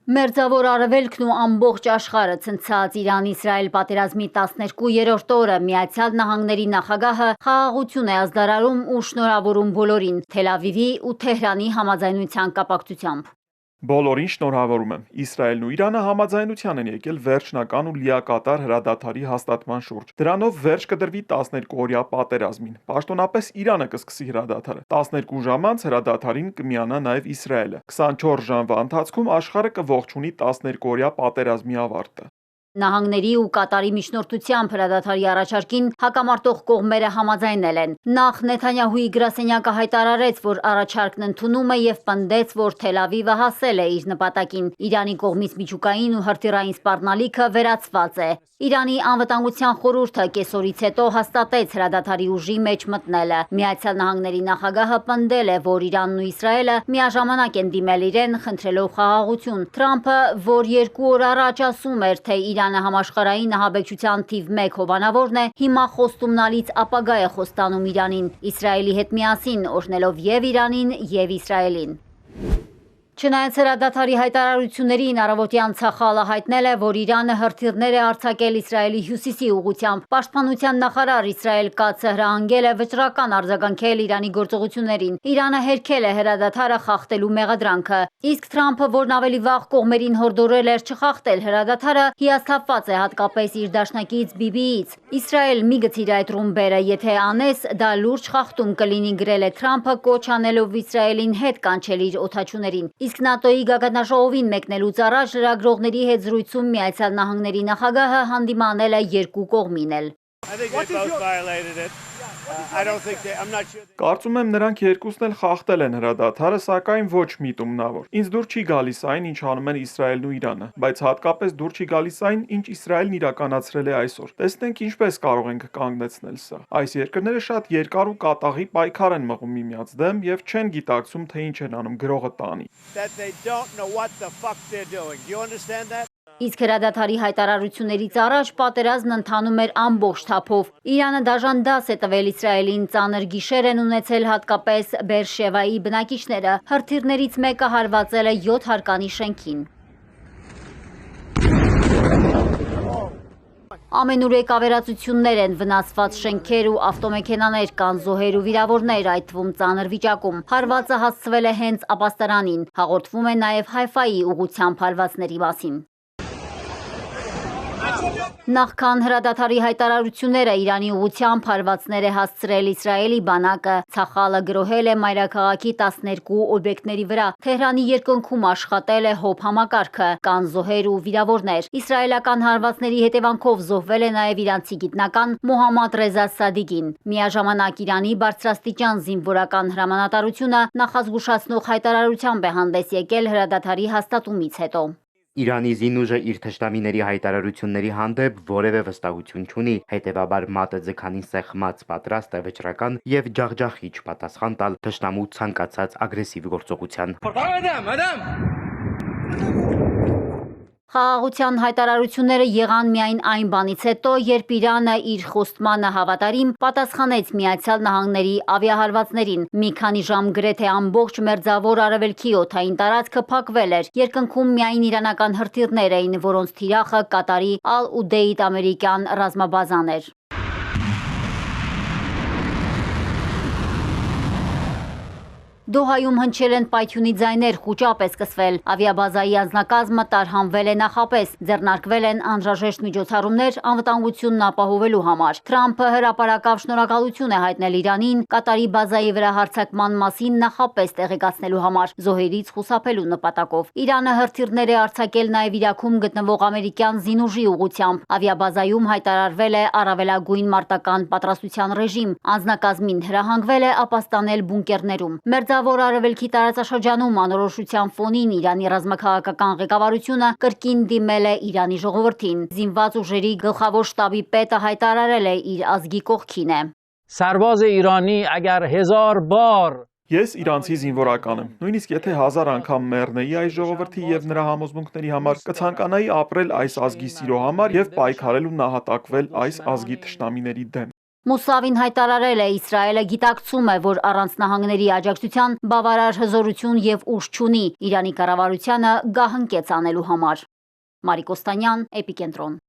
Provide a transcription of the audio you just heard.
Մերձավոր Արևելքն ու ամբողջ աշխարհը ցնցած Իրան-Իսրայել պատերազմի 12-րդ օրը Միացյալ Նահանգների նախագահը խաղաղություն է ազդարարում ու շնորհավորում բոլորին Թել Ավիվի ու Թեհրանի համաձայնության կապակցությամբ։ Բոլորին շնորհավորում եմ։ Իսրայելն ու Իրանը համաձայնության են եկել վերջնական ու լիակատար հրադադարի հաստատման շուրջ։ Դրանով վերջ կդրվի 12-օրյա պատերազմին։ Պաշտոնապես Իրանը կսկսի հրադադարը։ 12 ժամ անց հրադադարին կմիանա նաև Իսրայելը։ 24 ժամվա ընթացքում աշխարհը կողջունի 12-օրյա պատերազմի ավարտը։ Նահանգների ու Կատարի միջնորդությամբ հրադադարի առաջարկին հակամարտող կողմերը համաձայնել են։ Նախ Նեթանյահուի գրասենյակը հայտարարեց, որ առաջարկն ընդունում է եւ պնդեց, որ Թել Ավիվը հասել է իր նպատակին։ Իրանի կողմից միջուկային ու հրթիռային սպառնալիքը վերացված է։ Իրանի անվտանգության խորհուրդը կեսօրից հետո հաստատեց հրադադարի ուժի մեջ մտնելը։ Միացյալ Նահանգների նախագահը պնդել է, որ Իրանն ու Իսրայելը միաժամանակ են դիմել իրեն, խնդրելով խաղաղություն։ Թրամփը, որ 2 օր առաջ ասում էր, թե Իրանը համաշխարհային ահաբեկչության թիվ 1 հովանավորն է, հիմա խոստումնալից ապագա է խոստանում Իրանին, Իսրայելի հետ միասին, օրհնելով եւ Իրանին եւ Իսրայելին։ Չնայած հրադադարի հայտարարություններին, առավոտյան Ցախալը հայտնել է, որ Իրանը հրթիռներ է արձակել Իսրայելի հյուսիսի ուղղությամբ։ Պաշտպանության նախարար Իսրայել Կացը հրահանգել է վճռական արձագանքել Իրանի գործողություններին։ Իրանը հերքել է հրադադարը խախտելու մեղադրանքը։ Իսկ Թրամփը, որն ավելի վաղ կողմերին հորդորել էր չխախտել հրադադարը, հիասթափված է հատկապես իր դաշնակից Բիբիից։ Իսրայել մի գցիր այդ ռումբերը, եթե անես, դա լուրջ խախտում կլինի, գրել է Թրամփը, կոչ անելով Իսրայելին հետ կանչել իր օդաչուներին։ Իսկ ՆԱՏՕ-ի գագաթնաժողովին մեկնելուց առաջ լրագրողների հետ զրույցում Միացյալ Նահանգների նախագահը հանդիմանել է երկու կողմին էլ։ Կարծում եմ նրանք երկուսն էլ խախտել են հրադադարը, սակայն ոչ միտումնավոր։ Ինձ դուր չի գալիս այն, ինչ անում են Իսրայելն ու Իրանը, բայց հատկապես դուր չի գալիս այն, ինչ Իսրայելն իրականացրել է այսօր։ Տեսնենք ինչպես կարող ենք կանգնեցնել սա։ Այս երկրները շատ երկար ու կատաղի պայքար են մղում միմյանց դեմ եւ չեն գիտակցում, թե ինչ են անում գրողը տանի։ Իսկ հրադադարի հայտարարություններից առաջ պատերազմն ընթանում էր ամբողջ թափով։ Իրանը դաժան դաս է տվել Իսրայելին, ծանր գիշեր են ունեցել հատկապես Բերշևայի բնակիչները։ Հրթիռներից մեկը հարվածել է 7 հարկանի շենքին։ Ամենուրեք ավերածություններ են, վնասված շենքեր ու ավտոմեքենաներ, կան զոհեր ու վիրավորներ, այդ թվում ծանր վիճակում։ Հարվածը հասցվել է հենց ապաստարանին։ Հաղորդվում է նաև Հայֆայի ուղղությամբ հարվածների մասին։ Նախքան հրադադարի հայտարարությունները Իրանի ուղղությամբ հարվածներ է հասցրել Իսրայելի բանակը։ Ցախալը գրոհել է մայրաքաղաքի 12 օբյեկտների վրա։ Թեհրանի երկնքում աշխատել է ՀՕՊ համակարգը, կան զոհեր ու վիրավորներ։ Իսրայելական հարվածների հետևանքով զոհվել է նաև իրանցի գիտնական Մոհամմադ Ռեզա Սադիգին։ Միաժամանակ Իրանի բարձրաստիճան զինվորական հրամանատարությունը նախազգուշացնող հայտարարությամբ է հանդես եկել հրադադարի հաստատումից հետո։ Իրանի զինուժը իր թշնամիների հայտարարությունների հանդեպ որևէ վստահություն չունի, հետևաբար մատը ձգանին սեղմած պատրաստ է վճռական եւ ջախջախիչ պատասխան տալ թշնամու ցանկացած ագրեսիվ գործողության։ Խաղաղության հայտարարությունները եղան միայն այն բանից հետո, երբ Իրանը իր խոստմանը հավատարիմ պատասխանեց Միացյալ Նահանգների ավիահարվածներին։ Մի քանի ժամ գրեթե ամբողջ մերձավոր Արևելքի օդային տարածքը փակվել էր։ Երկնքում միայն իրանական հրթիռներ էին, որոնց թիրախը Կատարի Ալ-Ուդեյդ ամերիկյան ռազմաբազան էր։ Դոհայում հնչել են պայթյունի ձայներ, խուճապ է սկսվել։ Ավիաբազայի անձնակազմը տարհանվել է նախապես, ձեռնարկվել են անհրաժեշտ միջոցառումներ անվտանգությունն ապահովելու համար։ Թրամփը հրապարակավ շնորհակալություն է հայտնել Իրանին Կատարի բազայի վրա հարձակման մասին նախապես տեղեկացնելու համար, զոհերից խուսափելու նպատակով։ Իրանը հրթիռներ է արձակել նաև Իրաքում գտնվող ամերիկյան զինուժի ուղղությամբ։ Ավիաբազայում հայտարարվել է առավելագույն մարտական պատրաստության ռեժիմ։ Անձնակազմին հրահանգվել է ապաստանել բունկերներում։ Մերձավոր Արևելքի տարածաշրջանում անորոշության ֆոնին Իրանի ռազմաքաղաքական ղեկավարությունը կրկին դիմել է Իրանի ժողովրդին։ Զինված ուժերի գլխավոր շտաբի պետը հայտարարել է իր ազգի կողքին է։ Սարբազ Իրանի اگر 1000 بار Ես իրանցի զինվորական եմ, նույնիսկ եթե 1000 անգամ մեռնեի այս ժողովրդի եւ նրա համոզմունքների համար, կցանկանայի ապրել այս ազգի սիրո համար եւ պայքարել ու նահատակվել այս ազգի թշնամիների դեմ։ Մուսավին հայտարարել է Իսրայելը գիտակցում է, որ առանց նահանգների աջակցության բավարար հզորություն եւ ուժ չունի Իրանի կառավարությանը գահընկեց անելու համար։ Մարիկ Օստանյան, Էպիկենտրոն։